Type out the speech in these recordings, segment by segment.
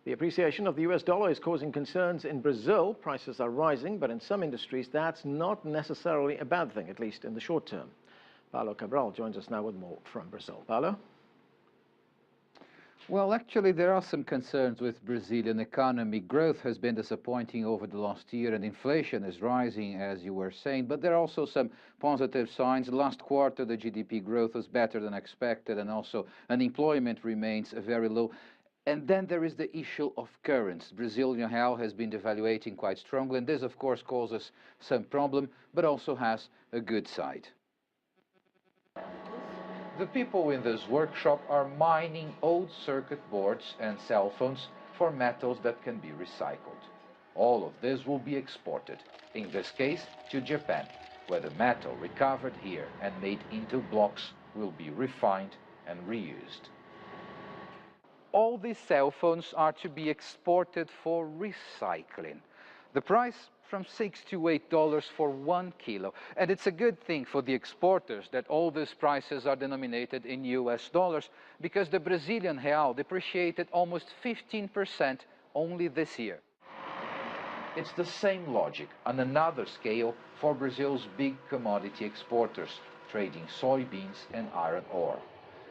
The appreciation of the US dollar is causing concerns in Brazil. Prices are rising, but in some industries that's not necessarily a bad thing, at least in the short term. Paulo Cabral joins us now with more from Brazil. Paulo? Well, actually, there are some concerns with Brazilian economy. Growth has been disappointing over the last year, and inflation is rising, as you were saying. But there are also some positive signs. Last quarter, the GDP growth was better than expected, and also unemployment remains very low. And then there is the issue of currency. Brazilian real has been devaluating quite strongly, and this, of course, causes some problem, but also has a good side. The people in this workshop are mining old circuit boards and cell phones for metals that can be recycled. All of this will be exported, in this case to Japan, where the metal recovered here and made into blocks will be refined and reused. All these cell phones are to be exported for recycling. The price from $6 to $8 for 1 kilo. And it's a good thing for the exporters that all these prices are denominated in US dollars, because the Brazilian real depreciated almost 15% only this year. It's the same logic on another scale for Brazil's big commodity exporters, trading soybeans and iron ore.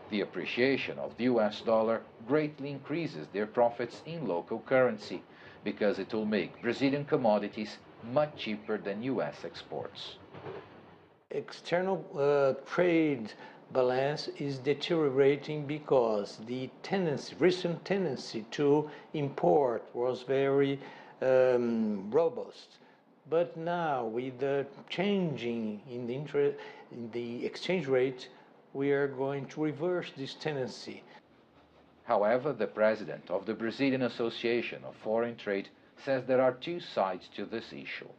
The appreciation of the US dollar greatly increases their profits in local currency, because it will make Brazilian commodities much cheaper than US exports. External trade balance is deteriorating because the recent tendency to import was very robust. But now, with the changing in the exchange rate, we are going to reverse this tendency. However, the president of the Brazilian Association of Foreign Trade says there are two sides to this issue.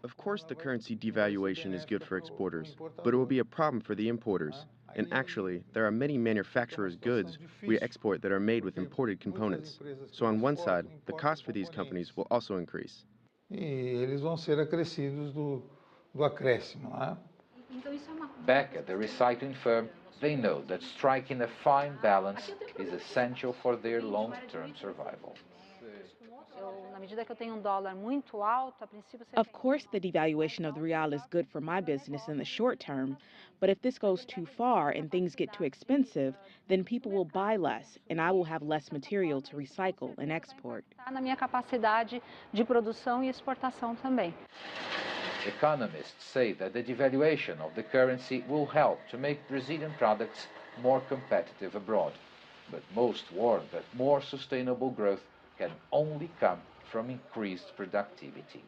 Of course, the currency devaluation is good for exporters, but it will be a problem for the importers. And actually, there are many manufacturers' goods we export that are made with imported components. So on one side, the cost for these companies will also increase. Back at the recycling firm, they know that striking a fine balance is essential for their long-term survival. Of course, the devaluation of the real is good for my business in the short term, but if this goes too far and things get too expensive, then people will buy less, and I will have less material to recycle and export. Economists say that the devaluation of the currency will help to make Brazilian products more competitive abroad. But most warn that more sustainable growth can only come from increased productivity.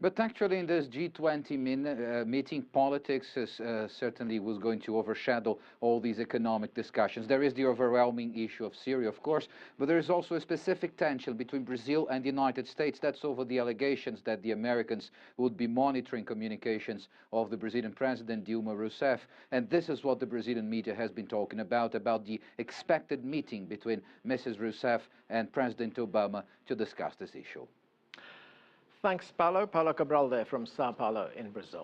But actually in this G20 meeting, politics certainly was going to overshadow all these economic discussions. There is the overwhelming issue of Syria, of course, but there is also a specific tension between Brazil and the United States. That's over the allegations that the Americans would be monitoring communications of the Brazilian president, Dilma Rousseff. And this is what the Brazilian media has been talking about the expected meeting between Mrs. Rousseff and President Obama to discuss this issue. Thanks, Paulo. Paulo Cabral there from Sao Paulo in Brazil.